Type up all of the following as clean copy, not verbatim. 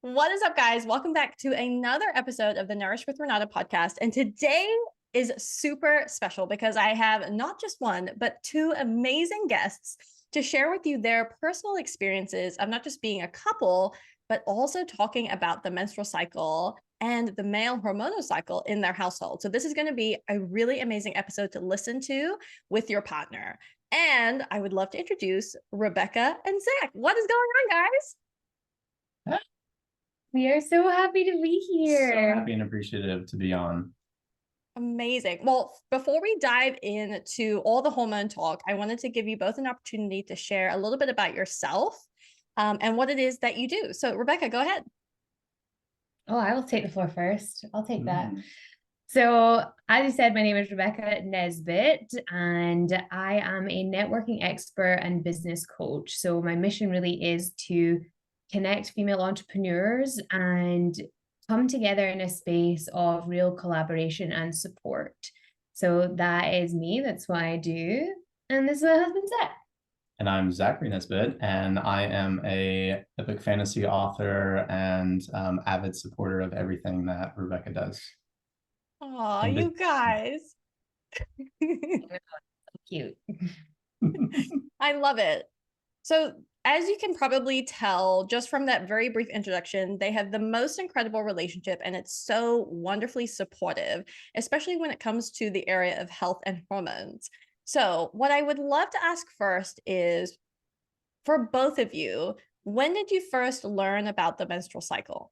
What is up, guys? Welcome back to another episode of the Nourish with Renata podcast. And today is super special because I have not just one, but two amazing guests to share with you their personal experiences of not just being a couple, but also talking about the menstrual cycle and the male hormonal cycle in their household. So this is going to be a really amazing episode to listen to with your partner. And I would love to introduce Rebecca and Zach. What is going on, guys? We are so happy to be here. So happy and appreciative to be on. Amazing. Well, before we dive into all the hormone talk, I wanted to give you both an opportunity to share a little bit about yourself and what it is that you do. So, Rebecca, go ahead. Oh, I will take the floor first. I'll take that. So, as you said, my name is Rebecca Nesbit, and I am a networking expert and business coach. So, my mission really is to connect female entrepreneurs and come together in a space of real collaboration and support. So, that is me. That's what I do. And this is my husband, Zach. And I'm Zachary Nesbit, and I am a epic fantasy author and avid supporter of everything that Rebecca does. Oh, you guys. Cute. I love it. So, as you can probably tell just from that very brief introduction, they have the most incredible relationship and it's so wonderfully supportive, especially when it comes to the area of health and hormones. So, what I would love to ask first is for both of you, when did you first learn about the menstrual cycle?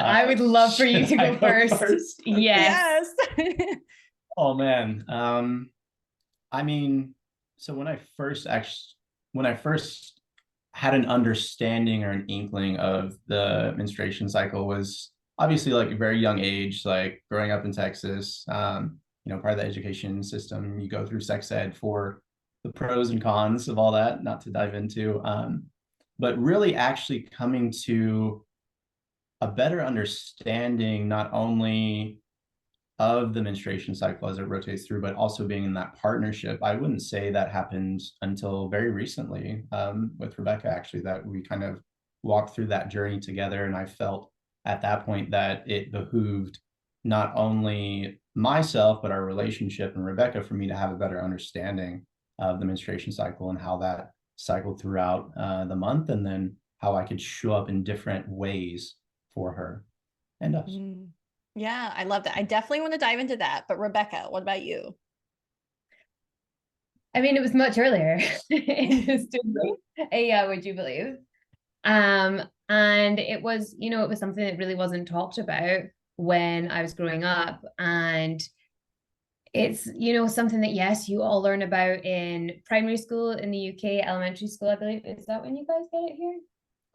I would love for you to go first. Yes. Yes. Oh man. I mean, so when I first had an understanding or an inkling of the menstruation cycle was obviously like a very young age, like growing up in Texas, part of the education system, you go through sex ed for the pros and cons of all that, not to dive into, but really actually coming to a better understanding, not only of the menstruation cycle as it rotates through, but also being in that partnership. I wouldn't say that happened until very recently with Rebecca, actually, that we kind of walked through that journey together. And I felt at that point that it behooved not only myself, but our relationship and Rebecca for me to have a better understanding of the menstruation cycle and how that cycled throughout the month, and then how I could show up in different ways for her and us. Yeah, I love that. I definitely want to dive into that. But Rebecca, what about you? I mean, it was much earlier. Yeah, would you believe? And it was, it was something that really wasn't talked about when I was growing up. And it's, something that, yes, you all learn about in primary school in the UK, elementary school, I believe. Is that when you guys get it here?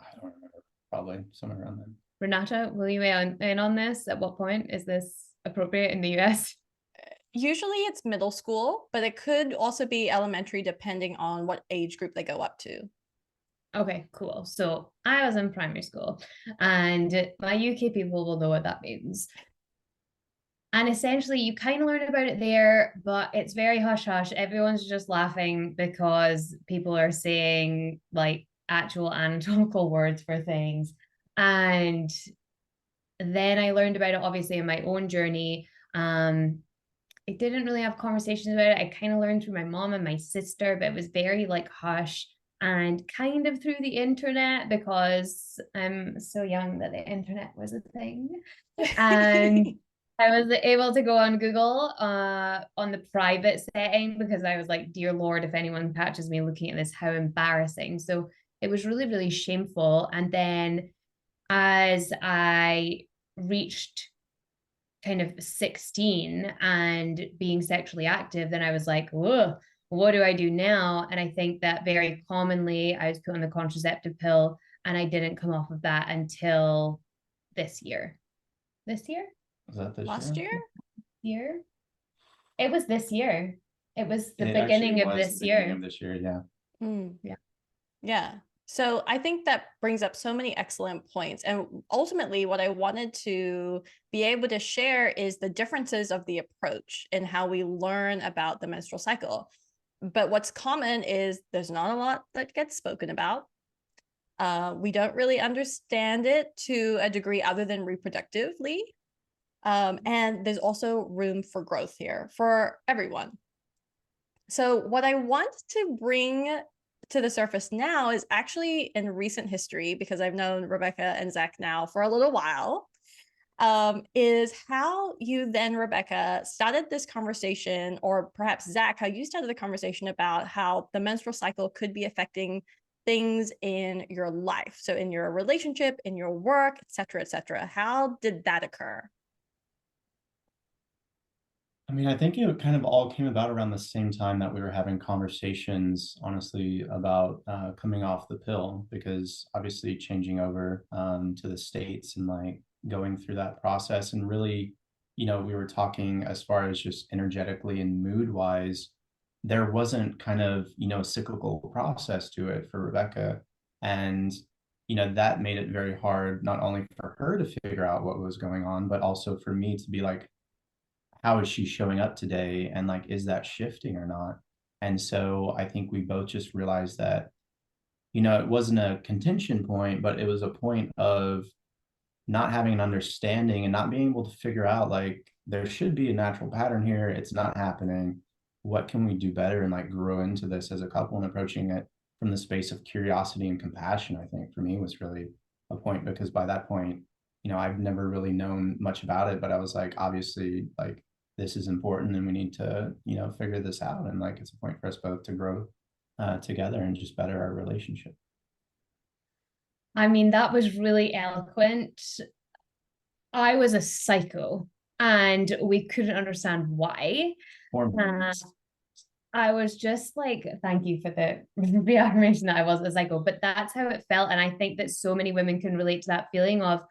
I don't remember. Probably somewhere around then. Renata, will you weigh in on this? At what point is this appropriate in the US? Usually it's middle school, but it could also be elementary depending on what age group they go up to. Okay, cool. So I was in primary school, and my UK people will know what that means. And essentially, you kind of learn about it there, but it's very hush hush. Everyone's just laughing because people are saying like actual anatomical words for things. And then I learned about it obviously in my own journey. I didn't really have conversations about it. I kind of learned through my mom and my sister, but it was very like hush and kind of through the internet because I'm so young that the internet was a thing. And I was able to go on Google on the private setting because I was like, dear Lord, if anyone catches me looking at this, how embarrassing. So it was really, really shameful. And then as I reached kind of 16 and being sexually active, then I was like, whoa, what do I do now? And I think that very commonly I was put on the contraceptive pill and I didn't come off of that until this year. This year? Was that this Last year? Year? It was this year. It was the It beginning actually of was this the year. beginning of this year, yeah. Yeah. Yeah. So I think that brings up so many excellent points. And ultimately, what I wanted to be able to share is the differences of the approach in how we learn about the menstrual cycle. But what's common is there's not a lot that gets spoken about. We don't really understand it to a degree other than reproductively. And there's also room for growth here for everyone. So what I want to bring to the surface now is actually in recent history, because I've known Rebecca and Zach now for a little while, is how you then, Rebecca, started this conversation, or perhaps Zach, how you started the conversation about how the menstrual cycle could be affecting things in your life. So in your relationship, in your work, et cetera, et cetera. How did that occur? I mean, I think it kind of all came about around the same time that we were having conversations, honestly, about coming off the pill, because obviously changing over to the States and like going through that process and really, we were talking as far as just energetically and mood wise, there wasn't kind of, a cyclical process to it for Rebecca. And, that made it very hard, not only for her to figure out what was going on, but also for me to be like, how is she showing up today, and like is that shifting or not? And so I think we both just realized that it wasn't a contention point, but it was a point of not having an understanding and not being able to figure out like there should be a natural pattern here, it's not happening, what can we do better, and like grow into this as a couple, and approaching it from the space of curiosity and compassion, I think for me was really a point, because by that point, I've never really known much about it, but I was like, obviously, like this is important and we need to, figure this out. And like, it's a point for us both to grow together and just better our relationship. I mean, that was really eloquent. I was a psycho and we couldn't understand why. I was just like, thank you for the reaffirmation that I was a psycho, but that's how it felt. And I think that so many women can relate to that feeling of,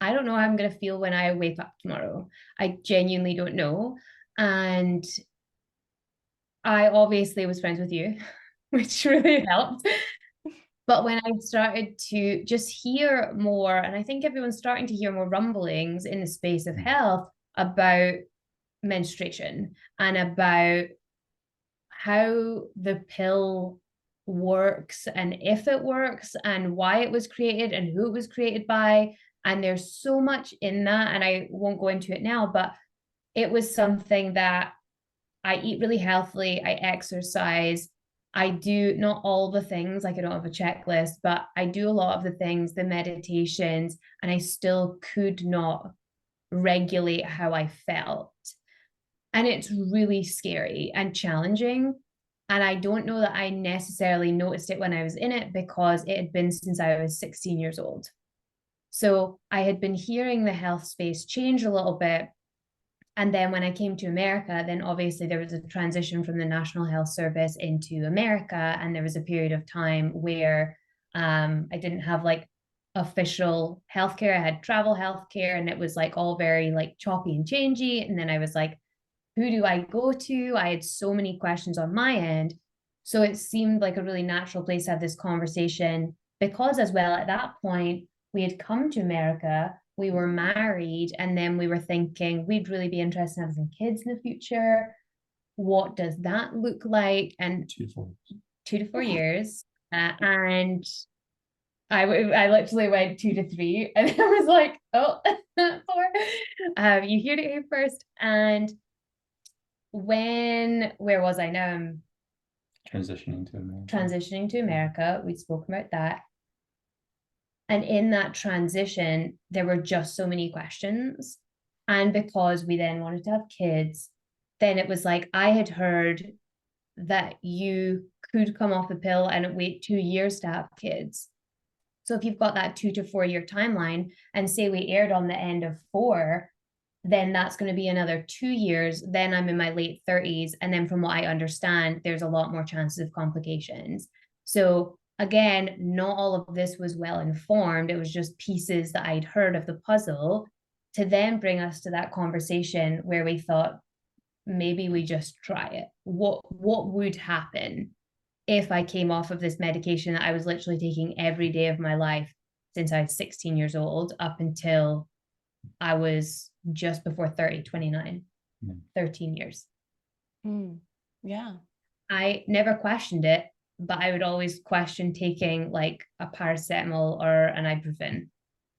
I don't know how I'm going to feel when I wake up tomorrow. I genuinely don't know. And I obviously was friends with you, which really helped. But when I started to just hear more, and I think everyone's starting to hear more rumblings in the space of health about menstruation and about how the pill works and if it works and why it was created and who it was created by. And there's so much in that, and I won't go into it now, but it was something that I eat really healthily, I exercise, I do not all the things, like I don't have a checklist, but I do a lot of the things, the meditations, and I still could not regulate how I felt. And it's really scary and challenging. And I don't know that I necessarily noticed it when I was in it, because it had been since I was 16 years old. So I had been hearing the health space change a little bit. And then when I came to America, then obviously there was a transition from the National Health Service into America. And there was a period of time where I didn't have like official healthcare. I had travel healthcare, and it was like all very like choppy and changey. And then I was like, who do I go to? I had so many questions on my end. So it seemed like a really natural place to have this conversation, because as well, at that point, we had come to America, we were married, and then we were thinking we'd really be interested in having some kids in the future. What does that look like? And 2 to 4 years. And I literally went 2 to 3, and I was like, oh, 4. You heard it here first. And where was I now? I'm transitioning to America. We spoke about that. And in that transition, there were just so many questions. And because we then wanted to have kids, then it was like, I had heard that you could come off the pill and wait 2 years to have kids. So if you've got that 2 to 4 year timeline, and say we aired on the end of 4, then that's going to be another 2 years. Then I'm in my late 30s. And then from what I understand, there's a lot more chances of complications. So again, not all of this was well informed. It was just pieces that I'd heard of the puzzle to then bring us to that conversation where we thought, maybe we just try it. What would happen if I came off of this medication that I was literally taking every day of my life since I was 16 years old up until I was just before 30, 29, 13 years. Yeah. I never questioned it, but I would always question taking like a paracetamol or an ibuprofen.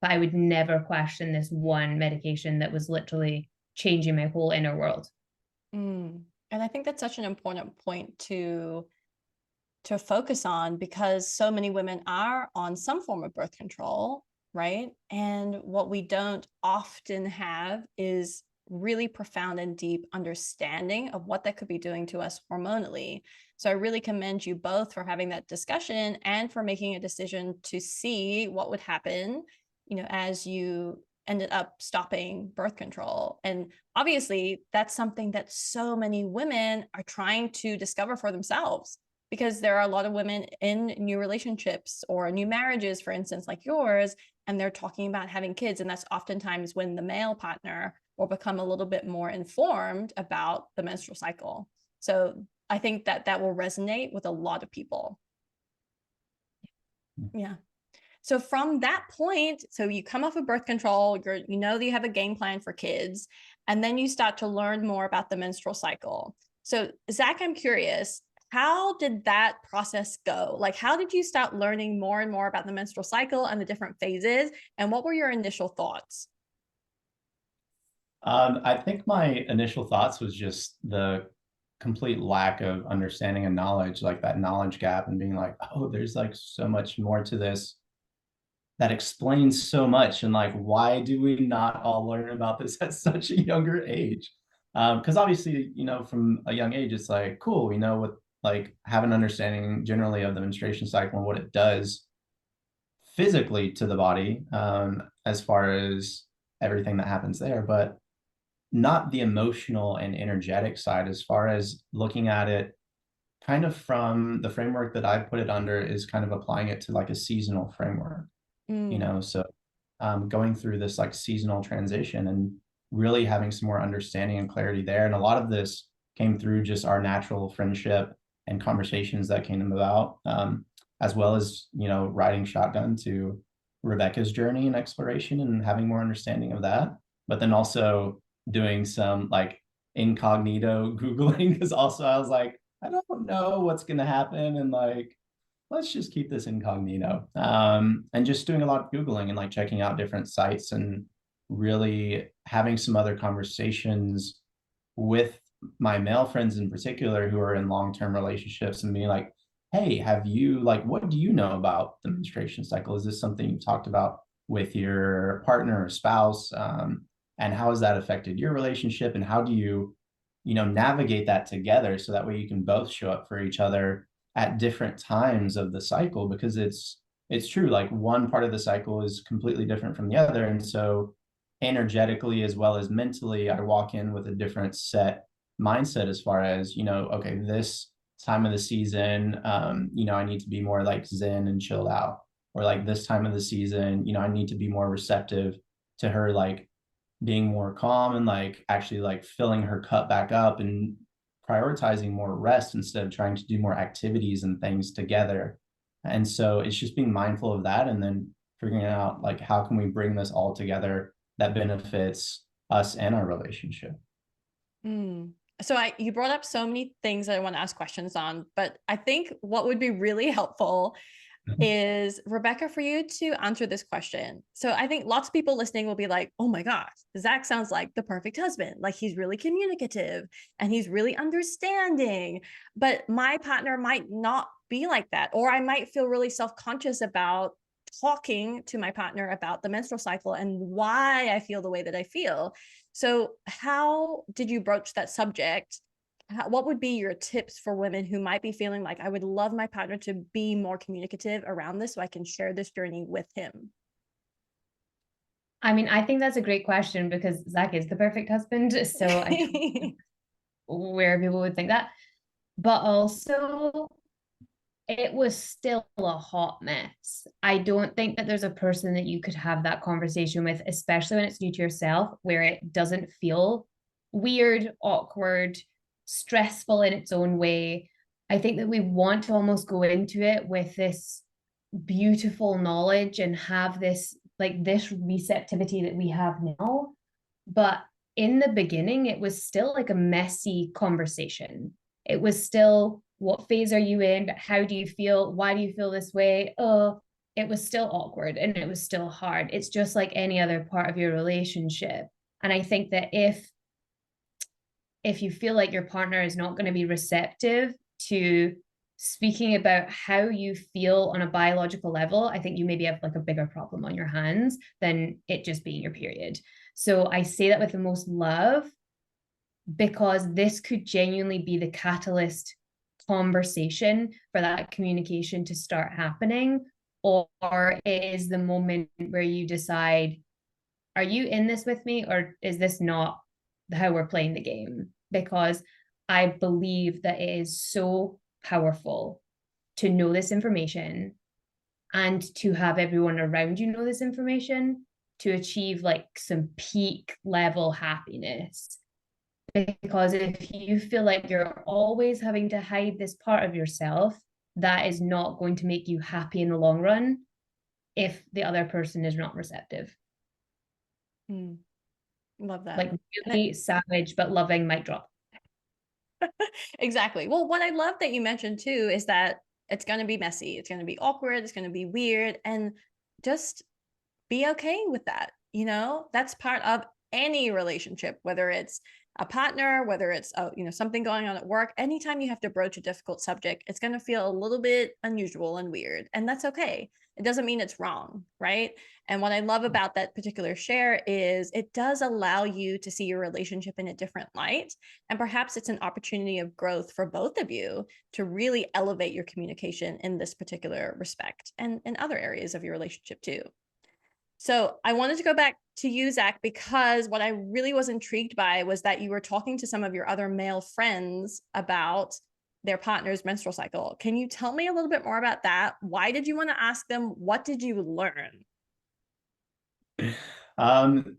But I would never question this one medication that was literally changing my whole inner world. And I think that's such an important point to focus on, because so many women are on some form of birth control, right? And what we don't often have is really profound and deep understanding of what that could be doing to us hormonally. So I really commend you both for having that discussion and for making a decision to see what would happen, as you ended up stopping birth control. And obviously, that's something that so many women are trying to discover for themselves, because there are a lot of women in new relationships or new marriages, for instance, like yours, and they're talking about having kids. And that's oftentimes when the male partner will become a little bit more informed about the menstrual cycle. So I think that that will resonate with a lot of people. Yeah. So from that point, so you come off of birth control, that you have a game plan for kids, and then you start to learn more about the menstrual cycle. So Zach, I'm curious, how did that process go? Like, how did you start learning more and more about the menstrual cycle and the different phases? And what were your initial thoughts? I think my initial thoughts was just the complete lack of understanding and knowledge, like that knowledge gap, and being like, oh, there's like so much more to this that explains so much. And like, why do we not all learn about this at such a younger age? Because obviously, from a young age, it's like, cool, we know what, like, have an understanding generally of the menstruation cycle and what it does physically to the body, as far as everything that happens there, but not the emotional and energetic side, as far as looking at it kind of from the framework that I put it under is kind of applying it to like a seasonal framework, so going through this like seasonal transition and really having some more understanding and clarity there. And a lot of this came through just our natural friendship and conversations that came about, as well as, riding shotgun to Rebecca's journey and exploration and having more understanding of that. But then also doing some like incognito Googling, because also I was like, I don't know what's going to happen. And like, let's just keep this incognito. And just doing a lot of Googling and like checking out different sites and really having some other conversations with my male friends in particular who are in long-term relationships, and being like, hey, what do you know about the menstruation cycle? Is this something you've talked about with your partner or spouse? And how has that affected your relationship? And how do you, navigate that together so that way you can both show up for each other at different times of the cycle? Because it's true, like one part of the cycle is completely different from the other. And so energetically as well as mentally, I walk in with a different set mindset as far as, okay, this time of the season, I need to be more like zen and chilled out. Or like this time of the season, I need to be more receptive to her, like being more calm and like actually like filling her cup back up and prioritizing more rest instead of trying to do more activities and things together. And so it's just being mindful of that, and then figuring out like, how can we bring this all together that benefits us and our relationship. So you brought up so many things that I want to ask questions on, but I think what would be really helpful is, Rebecca, for you to answer this question. So I think lots of people listening will be like, oh my gosh, Zach sounds like the perfect husband. Like, he's really communicative and he's really understanding, but my partner might not be like that. Or I might feel really self-conscious about talking to my partner about the menstrual cycle and why I feel the way that I feel. So how did you broach that subject? What would be your tips for women who might be feeling like, I would love my partner to be more communicative around this so I can share this journey with him? I mean, I think that's a great question, because Zach is the perfect husband. So where people would think that. But also, it was still a hot mess. I don't think that there's a person that you could have that conversation with, especially when it's new to yourself, where it doesn't feel weird, awkward, stressful in its own way. I think that we want to almost go into it with this beautiful knowledge and have this receptivity that we have now. But in the beginning, it was still like a messy conversation. It was still what phase are you in? How do you feel? Why do you feel this way? Oh, it was still awkward and it was still hard. It's just like any other part of your relationship. And I think that if you feel like your partner is not going to be receptive to speaking about how you feel on a biological level, I think you maybe have like a bigger problem on your hands than it just being your period. So I say that with the most love, because this could genuinely be the catalyst conversation for that communication to start happening. Or it is the moment where you decide, are you in this with me, or is this not how we're playing the game? Because I believe that it is so powerful to know this information and to have everyone around you know this information to achieve like some peak level happiness. Because if you feel like you're always having to hide this part of yourself, that is not going to make you happy in the long run if the other person is not receptive. Love that. Like really savage but loving mic drop. Exactly. Well, what I love that you mentioned too is that it's going to be messy, it's going to be awkward, it's going to be weird, and just be okay with that. You know, that's part of any relationship, whether it's a partner, whether it's something going on at work. Anytime you have to broach a difficult subject, it's going to feel a little bit unusual and weird, and that's okay. It doesn't mean it's wrong, right? And what I love about that particular share is it does allow you to see your relationship in a different light, and perhaps it's an opportunity of growth for both of you to really elevate your communication in this particular respect and in other areas of your relationship too. So I wanted to go back to you, Zach, because what I really was intrigued by was that you were talking to some of your other male friends about their partner's menstrual cycle. Can you tell me a little bit more about that? Why did you want to ask them? What did you learn?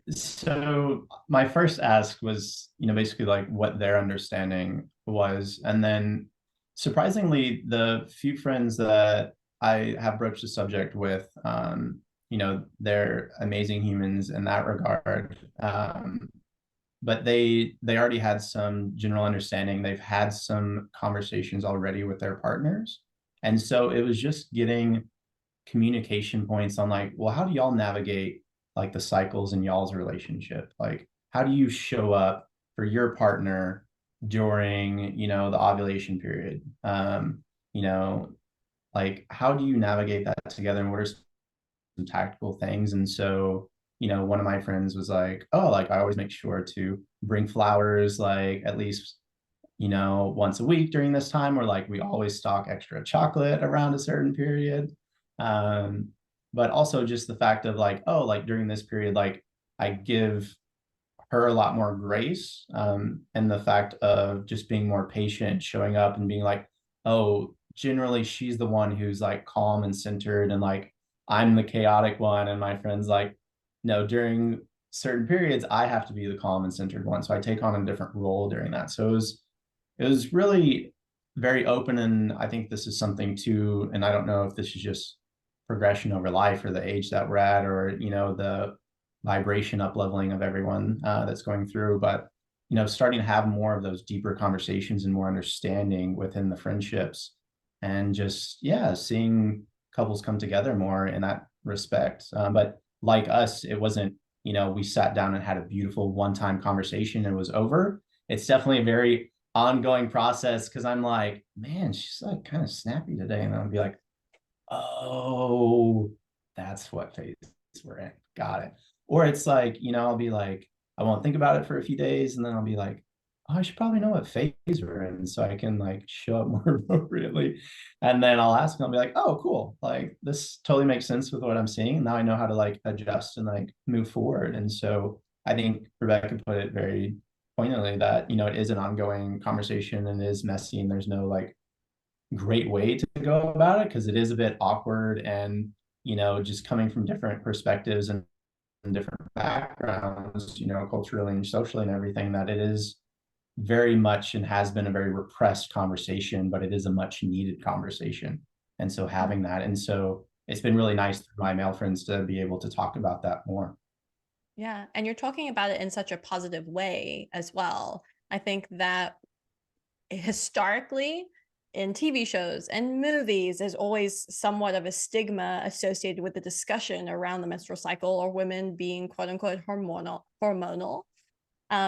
So my first ask was, basically like what their understanding was. And then surprisingly, the few friends that I have broached the subject with, they're amazing humans in that regard. But they already had some general understanding. They've had some conversations already with their partners. And so it was just getting communication points on like, well, how do y'all navigate like the cycles in y'all's relationship? Like, how do you show up for your partner during, the ovulation period? Like, how do you navigate that together? And what are some tactical things? And so, one of my friends was like, oh, like I always make sure to bring flowers, like at least, once a week during this time, or like we always stock extra chocolate around a certain period. But also just the fact of like, oh, like during this period, like I give her a lot more grace, and the fact of just being more patient, showing up and being like, oh, generally she's the one who's like calm and centered, and like I'm the chaotic one, and my friend's like, no, during certain periods I have to be the calm and centered one, so I take on a different role during that. So it was really very open, and I think this is something too, and I don't know if this is just progression over life or the age that we're at, or the vibration up leveling of everyone that's going through, but starting to have more of those deeper conversations and more understanding within the friendships, and just seeing couples come together more in that respect. But like us, it wasn't we sat down and had a beautiful one-time conversation and it was over. It's definitely a very ongoing process, because I'm like, man, she's like kind of snappy today, and I'll be like, oh, that's what phase we're in. Got it. Or it's like, I'll be like, I won't think about it for a few days, and then I'll be like, oh, I should probably know what phase we're in so I can like show up more appropriately. And then I'll ask and I'll be like, oh, cool. Like this totally makes sense with what I'm seeing. Now I know how to like adjust and like move forward. And so I think Rebecca put it very poignantly that, it is an ongoing conversation and it is messy, and there's no like great way to go about it, because it is a bit awkward, and just coming from different perspectives and different backgrounds, culturally and socially and everything, that it is very much and has been a very repressed conversation, but it is a much needed conversation. And so having that, and so it's been really nice for my male friends to be able to talk about that more. Yeah. And you're talking about it in such a positive way as well. I think that historically, in TV shows and movies, there's always somewhat of a stigma associated with the discussion around the menstrual cycle or women being quote unquote hormonal.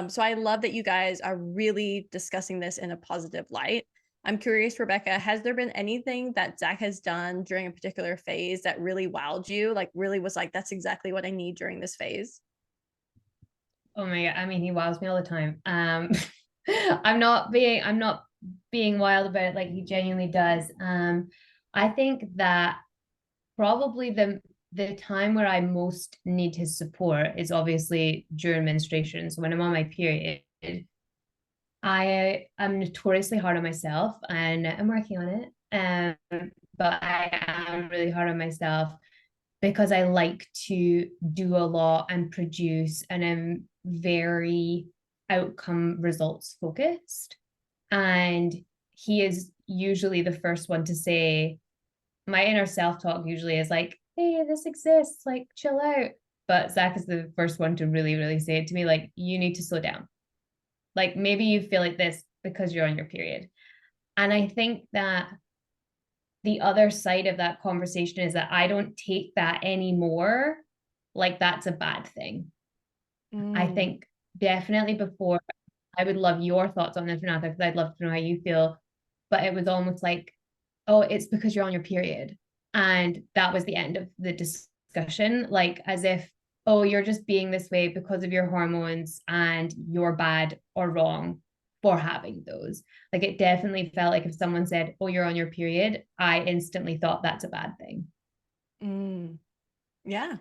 So I love that you guys are really discussing this in a positive light. I'm curious, Rebecca, has there been anything that Zach has done during a particular phase that really wowed you? Like really was like, that's exactly what I need during this phase? Oh my God. I mean, he wows me all the time. I'm not being wild about it, like he genuinely does. I think that probably the time where I most need his support is obviously during menstruation. So when I'm on my period, I'm notoriously hard on myself, and I'm working on it. But I am really hard on myself because I like to do a lot and produce, and I'm very outcome results focused. And he is usually the first one to say, my inner self-talk usually is like, hey, this exists, like chill out. But Zach is the first one to really, really say it to me, like, you need to slow down. Like maybe you feel like this because you're on your period. And I think that the other side of that conversation is that I don't take that anymore like that's a bad thing. I think definitely before, I would love your thoughts on this, Renata, because I'd love to know how you feel. But it was almost like, oh, it's because you're on your period. And that was the end of the discussion, like as if, oh, you're just being this way because of your hormones and you're bad or wrong for having those. Like it definitely felt like if someone said, oh, you're on your period, I instantly thought that's a bad thing. Yeah.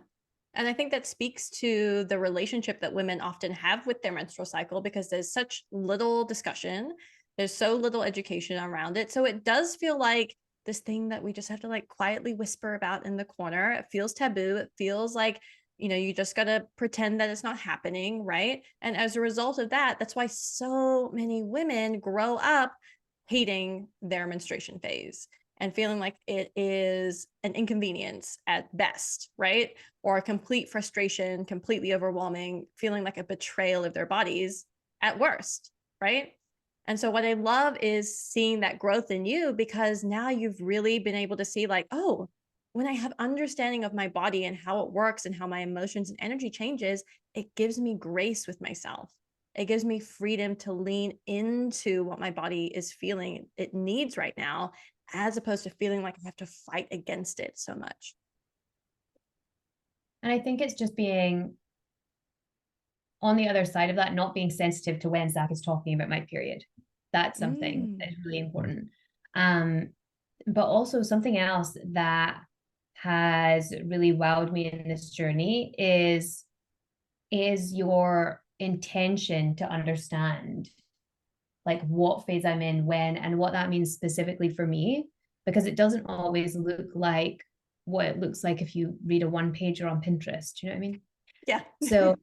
And I think that speaks to the relationship that women often have with their menstrual cycle because there's such little discussion. There's so little education around it. So it does feel like this thing that we just have to like quietly whisper about in the corner. It feels taboo. It feels like, you just got to pretend that it's not happening, right? And as a result of that, that's why so many women grow up hating their menstruation phase and feeling like it is an inconvenience at best, right? Or a complete frustration, completely overwhelming, feeling like a betrayal of their bodies at worst, right? And so what I love is seeing that growth in you because now you've really been able to see like, oh, when I have understanding of my body and how it works and how my emotions and energy changes, it gives me grace with myself. It gives me freedom to lean into what my body is feeling it needs right now, as opposed to feeling like I have to fight against it so much. And I think it's just being on the other side of that, not being sensitive to when Zach is talking about my period. That's something that is really important. But also something else that has really wowed me in this journey is your intention to understand like what phase I'm in, when, and what that means specifically for me, because it doesn't always look like what it looks like if you read a one pager on Pinterest. Do you know what I mean? Yeah. So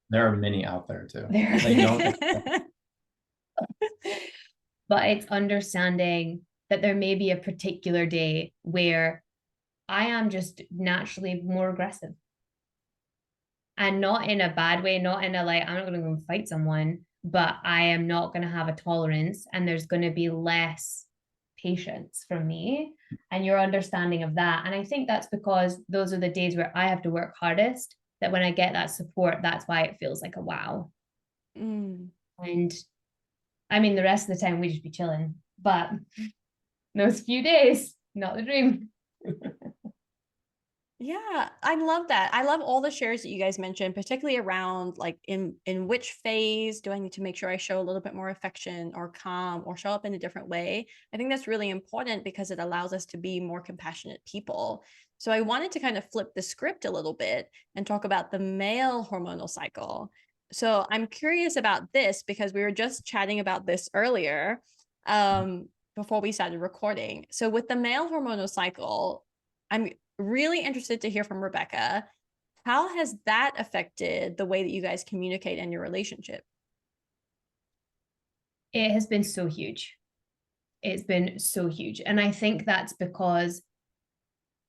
there are many out there too. They don't. But it's understanding that there may be a particular day where I am just naturally more aggressive. And not in a bad way, not in a like, I'm not going to go fight someone, but I am not going to have a tolerance and there's going to be less patience from me and your understanding of that. And I think that's because those are the days where I have to work hardest, that when I get that support, that's why it feels like a wow. And I mean, the rest of the time we just be chilling, but those few days, not the dream. Yeah, I love that. I love all the shares that you guys mentioned, particularly around like in which phase do I need to make sure I show a little bit more affection or calm or show up in a different way. I think that's really important because it allows us to be more compassionate people. So I wanted to kind of flip the script a little bit and talk about the male hormonal cycle. So I'm curious about this because we were just chatting about this earlier before we started recording. So with the male hormonal cycle, I'm really interested to hear from Rebecca. How has that affected the way that you guys communicate in your relationship? It has been so huge. It's been so huge. And I think that's because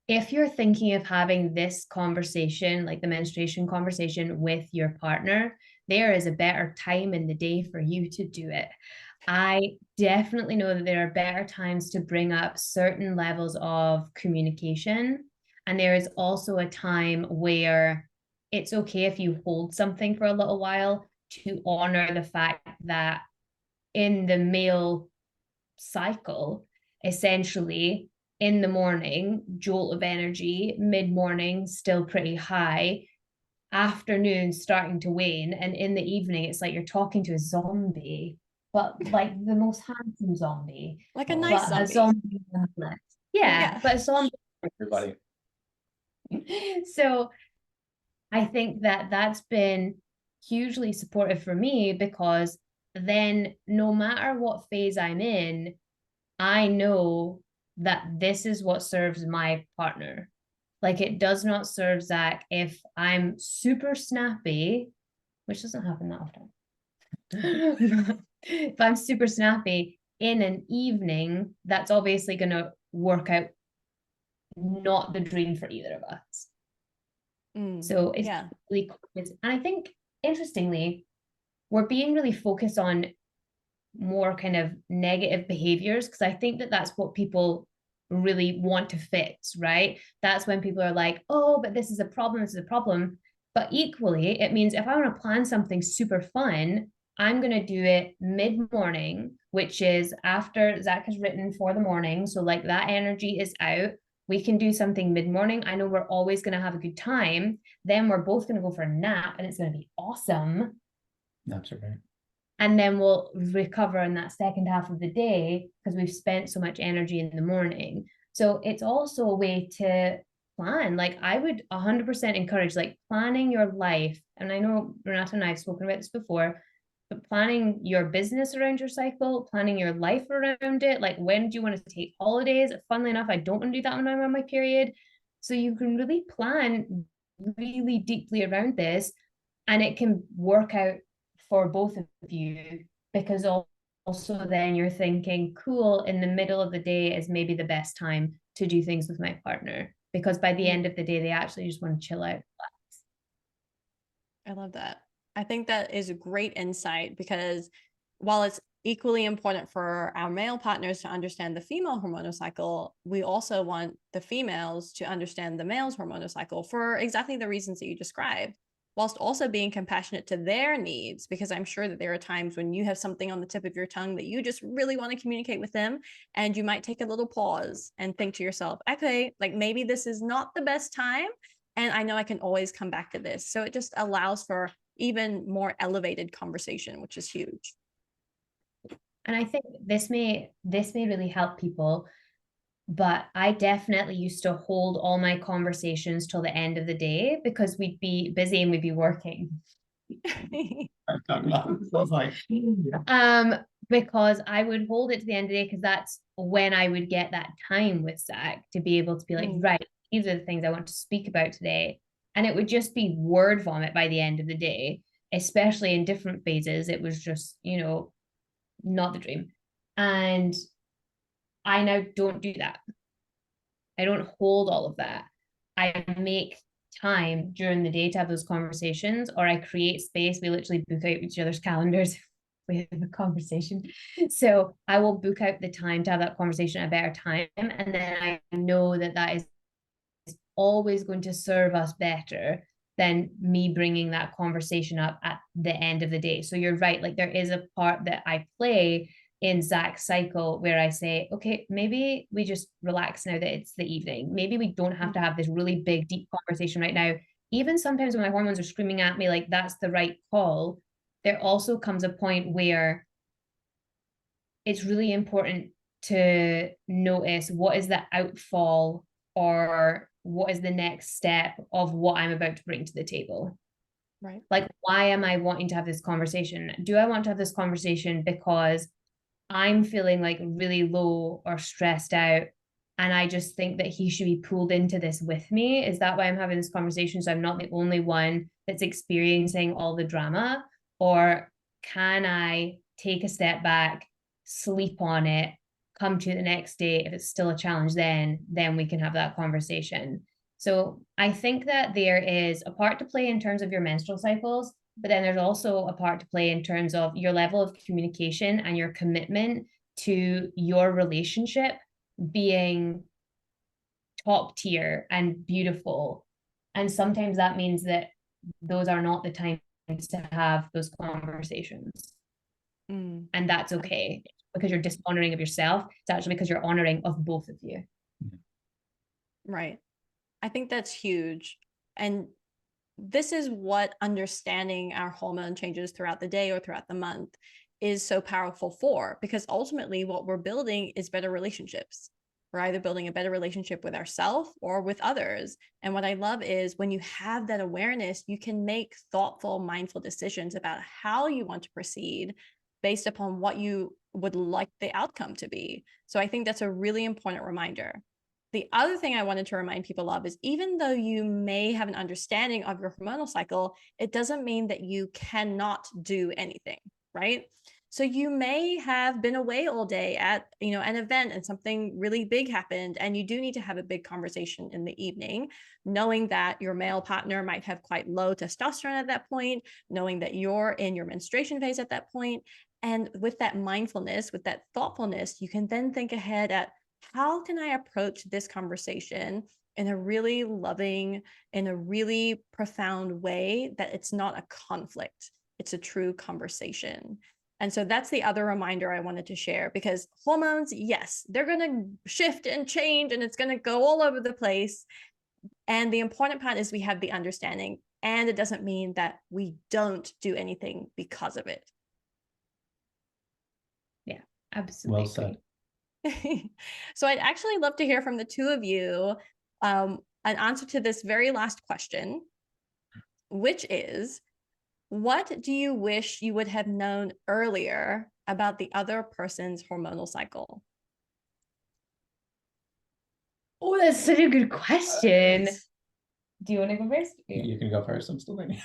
if you're thinking of having this conversation, like the menstruation conversation with your partner, there is a better time in the day for you to do it. I definitely know that there are better times to bring up certain levels of communication. And there is also a time where it's okay if you hold something for a little while to honor the fact that in the male cycle, essentially in the morning, jolt of energy, mid-morning, still pretty high, afternoon starting to wane, and in the evening, it's like you're talking to a zombie, but like the most handsome zombie, Like a nice but a zombie. zombie. Yeah, Yeah. but a zombie. Everybody. So I think that that's been hugely supportive for me, because then no matter what phase I'm in, I know that this is what serves my partner. Like, it does not serve Zach if I'm super snappy, which doesn't happen that often. If I'm super snappy in an evening, that's obviously going to work out not the dream for either of us. So it's Yeah. really cool. And I think, interestingly, we're being really focused on more kind of negative behaviors, because I think that that's what people really want to fix, right? That's when people are like, oh, but this is a problem, this is a problem. But equally, it means if I want to plan something super fun, I'm going to do it mid-morning, which is after Zach has written for the morning. So like that energy is out. We can do something mid-morning. I know we're always going to have a good time. Then we're both going to go for a nap and it's going to be awesome. That's right. And then we'll recover in that second half of the day because we've spent so much energy in the morning. So it's also a way to plan. Like, I would 100% encourage like planning your life. And I know Renata and I have spoken about this before, but planning your business around your cycle, planning your life around it. Like, when do you want to take holidays? Funnily enough, I don't want to do that when I'm on my period. So you can really plan really deeply around this, and it can work out for both of you, because also then you're thinking, cool, in the middle of the day is maybe the best time to do things with my partner, because by the end of the day they actually just want to chill out. I love that. I think that is a great insight, because while it's equally important for our male partners to understand the female hormonal cycle, we also want the females to understand the male's hormonal cycle for exactly the reasons that you described, whilst also being compassionate to their needs, because I'm sure that there are times when you have something on the tip of your tongue that you just really want to communicate with them, and you might take a little pause and think to yourself, okay, like maybe this is not the best time, and I know I can always come back to this. So it just allows for even more elevated conversation, which is huge. And I think this may really help people, but I definitely used to hold all my conversations till the end of the day because we'd be busy and we'd be working. Because I would hold it to the end of the day, because that's when I would get that time with Zach to be able to be like, right, these are the things I want to speak about today. And it would just be word vomit by the end of the day, especially in different phases. It was just, not the dream. And I now don't do that. I don't hold all of that. I make time during the day to have those conversations, or I create space. We literally book out each other's calendars. We have a conversation. So I will book out the time to have that conversation at a better time. And then I know that that is always going to serve us better than me bringing that conversation up at the end of the day. So you're right. Like, there is a part that I play in Zach's cycle where I say, okay, maybe we just relax now that it's the evening. Maybe we don't have to have this really big, deep conversation right now. Even sometimes when my hormones are screaming at me, like that's the right call, there also comes a point where it's really important to notice what is the outfall, or what is the next step of what I'm about to bring to the table. Right. Like, why am I wanting to have this conversation? Do I want to have this conversation because I'm feeling like really low or stressed out, and I just think that he should be pulled into this with me? Is that why I'm having this conversation, so I'm not the only one that's experiencing all the drama? Or can I take a step back, sleep on it, come to the next day? If it's still a challenge, then we can have that conversation. So I think that there is a part to play in terms of your menstrual cycles, But then there's also a part to play in terms of your level of communication and your commitment to your relationship being top tier and beautiful. And sometimes that means that those are not the times to have those conversations. Mm. And that's okay, because you're dishonoring of yourself. It's actually because you're honoring of both of you. Right. I think that's huge. And this is what understanding our hormone changes throughout the day or throughout the month is so powerful for, because ultimately what we're building is better relationships. We're either building a better relationship with ourselves or with others. And what I love is when you have that awareness, you can make thoughtful, mindful decisions about how you want to proceed based upon what you would like the outcome to be. So I think that's a really important reminder. The other thing I wanted to remind people of is, even though you may have an understanding of your hormonal cycle, it doesn't mean that you cannot do anything, right? So you may have been away all day at, an event, and something really big happened, and you do need to have a big conversation in the evening, knowing that your male partner might have quite low testosterone at that point, knowing that you're in your menstruation phase at that point. And with that mindfulness, with that thoughtfulness, you can then think ahead at, how can I approach this conversation in a really loving, in a really profound way that it's not a conflict, it's a true conversation. And so that's the other reminder I wanted to share, because hormones, yes, they're going to shift and change, and it's going to go all over the place. And the important part is we have the understanding, and it doesn't mean that we don't do anything because of it. Yeah, absolutely. Well said. So I'd actually love to hear from the two of you an answer to this very last question, which is, what do you wish you would have known earlier about the other person's hormonal cycle? Oh, that's such a good question. Do you want to go first? You can go first. I'm still thinking.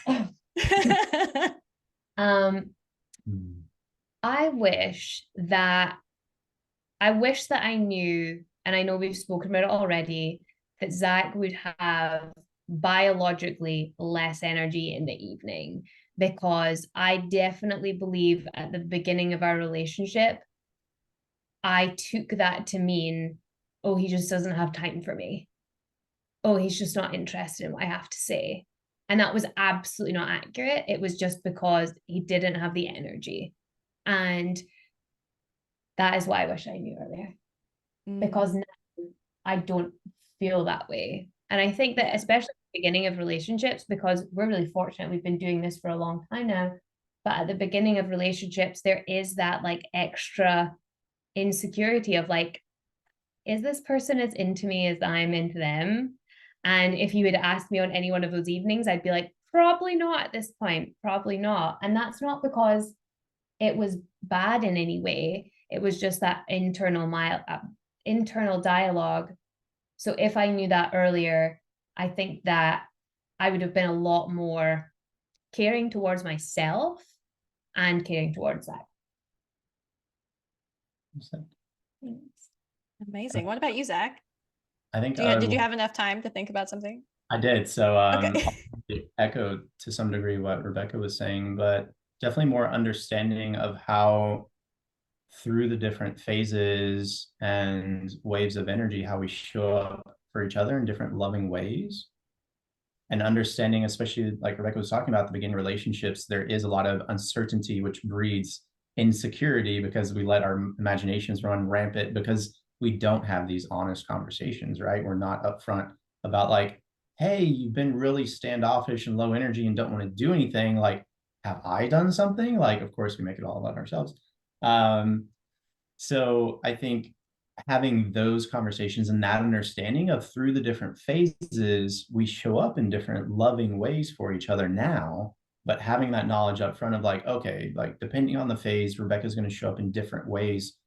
I wish that I knew, and I know we've spoken about it already, that Zach would have biologically less energy in the evening, because I definitely believe at the beginning of our relationship, I took that to mean, oh, he just doesn't have time for me. Oh, he's just not interested in what I have to say. And that was absolutely not accurate. It was just because he didn't have the energy. And that is why I wish I knew earlier. Because now I don't feel that way. And I think that especially at the beginning of relationships, because we're really fortunate, we've been doing this for a long time now, but at the beginning of relationships, there is that like extra insecurity of like, is this person as into me as I'm into them? And if you had asked me on any one of those evenings, I'd be like, probably not at this point, probably not. And that's not because it was bad in any way. It was just that internal dialogue. So if I knew that earlier, I think that I would have been a lot more caring towards myself and caring towards that. Amazing. What about you, Zach? I think did you have enough time to think about something? I did. So Okay. I'll echo to some degree what Rebecca was saying, but definitely more understanding of how through the different phases and waves of energy, how we show up for each other in different loving ways. And understanding, especially like Rebecca was talking about at the beginning, relationships, there is a lot of uncertainty, which breeds insecurity because we let our imaginations run rampant because we don't have these honest conversations, right? We're not upfront about like, hey, you've been really standoffish and low energy and don't want to do anything. Like, have I done something? Like, of course, we make it all about ourselves. So I think having those conversations and that understanding of through the different phases, we show up in different loving ways for each other now, but having that knowledge up front of like, okay, like depending on the phase, Rebecca's going to show up in different ways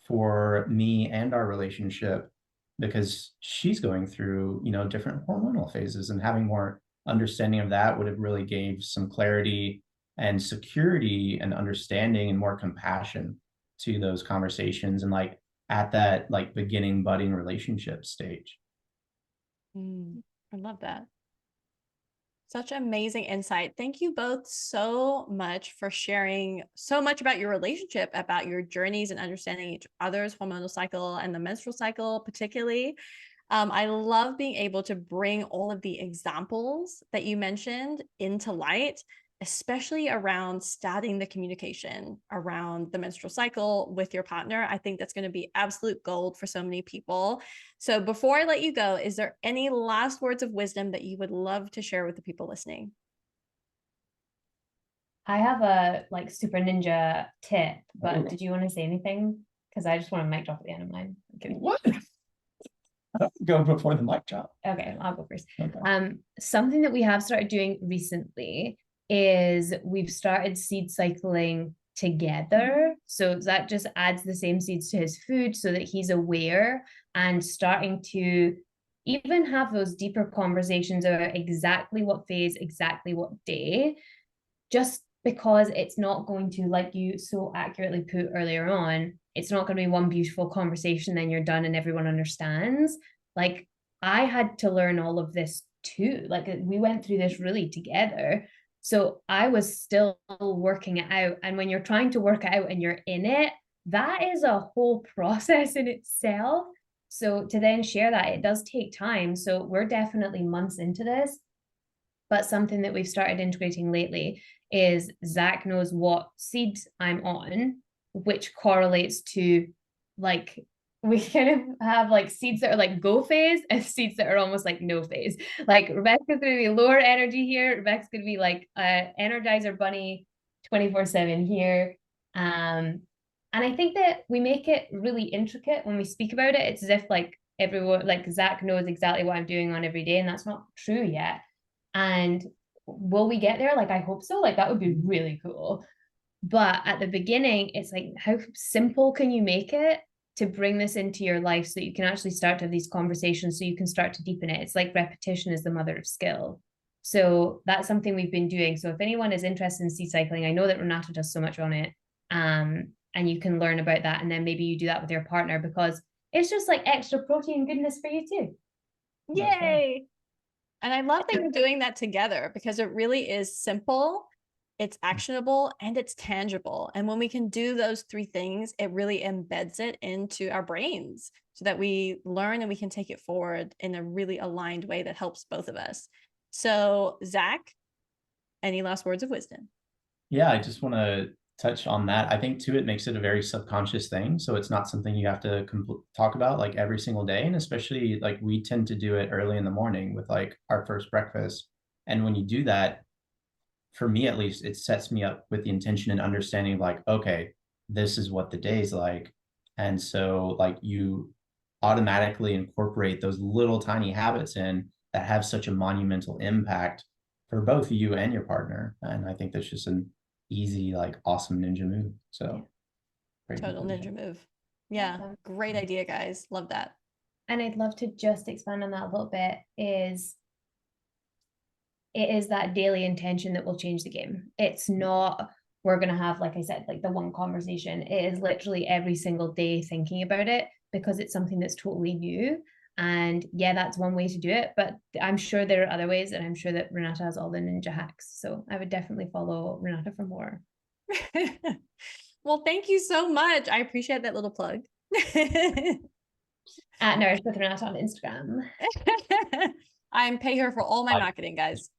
for me and our relationship because she's going through, different hormonal phases, and having more understanding of that would have really gave some clarity and security and understanding and more compassion to those conversations and like at that like beginning budding relationship stage. I love that. Such amazing insight. Thank you both so much for sharing so much about your relationship, about your journeys and understanding each other's hormonal cycle and the menstrual cycle, particularly. I love being able to bring all of the examples that you mentioned into light, especially around starting the communication around the menstrual cycle with your partner. I think that's going to be absolute gold for so many people. So before I let you go, is there any last words of wisdom that you would love to share with the people listening? I have a like super ninja tip, but did you want to say anything? Because I just want to mic drop at the end of mine. What? Go before the mic drop. Okay, I'll go first. Okay. Something that we have started doing recently is we've started seed cycling together. So that just adds the same seeds to his food so that he's aware and starting to even have those deeper conversations about exactly what phase, exactly what day, just because it's not going to, like you so accurately put earlier on, it's not going to be one beautiful conversation, then you're done and everyone understands. Like, I had to learn all of this too. Like, we went through this really together. So I was still working it out. And when you're trying to work it out and you're in it, that is a whole process in itself. So to then share that, it does take time. So we're definitely months into this. But something that we've started integrating lately is Zach knows what seed I'm on, which correlates to, like, we kind of have like seeds that are like go phase and seeds that are almost like no phase. Like Rebecca's going to be lower energy here. Rebecca's going to be like Energizer Bunny 24/7 here. And I think that we make it really intricate when we speak about it. It's as if like everyone, like Zach knows exactly what I'm doing on every day, and that's not true yet. And will we get there? Like, I hope so. Like, that would be really cool. But at the beginning, it's like, how simple can you make it to bring this into your life so that you can actually start to have these conversations so you can start to deepen it? It's like repetition is the mother of skill. So that's something we've been doing. So if anyone is interested in seed cycling, I know that Renata does so much on it. And you can learn about that. And then maybe you do that with your partner because it's just like extra protein goodness for you too. Yay! And I love that you're doing that together because it really is simple, it's actionable, and it's tangible. And when we can do those three things, it really embeds it into our brains so that we learn and we can take it forward in a really aligned way that helps both of us. So, Zach, any last words of wisdom? Yeah, I just want to touch on that. I think too, it makes it a very subconscious thing. So it's not something you have to talk about like every single day. And especially like we tend to do it early in the morning with like our first breakfast. And when you do that, for me at least, it sets me up with the intention and understanding of like, okay, this is what the day is like. And so like you automatically incorporate those little tiny habits in that have such a monumental impact for both you and your partner. And I think that's just an easy, like awesome ninja move. So Total ninja move. Yeah, great idea, guys. Love that. And I'd love to just expand on that a little bit is it is that daily intention that will change the game. It's not, we're going to have, like I said, like the one conversation. It is literally every single day thinking about it because it's something that's totally new. And yeah, that's one way to do it, but I'm sure there are other ways, and I'm sure that Renata has all the ninja hacks. So I would definitely follow Renata for more. Well, thank you so much. I appreciate that little plug. At Nourish with Renata on Instagram. I'm pay her for all my marketing, guys.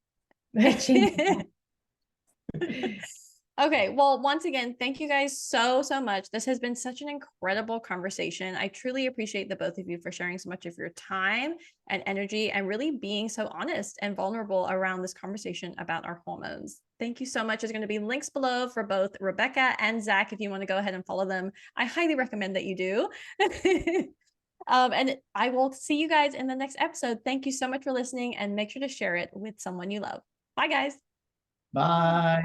Okay, well, once again, thank you guys so much. This has been such an incredible conversation. I truly appreciate the both of you for sharing so much of your time and energy and really being so honest and vulnerable around this conversation about our hormones. Thank you so much. There's going to be links below for both Rebecca and Zach if you want to go ahead and follow them. I highly recommend that you do. And I will see you guys in the next episode. Thank you so much for listening, and make sure to share it with someone you love. Bye, guys. Bye.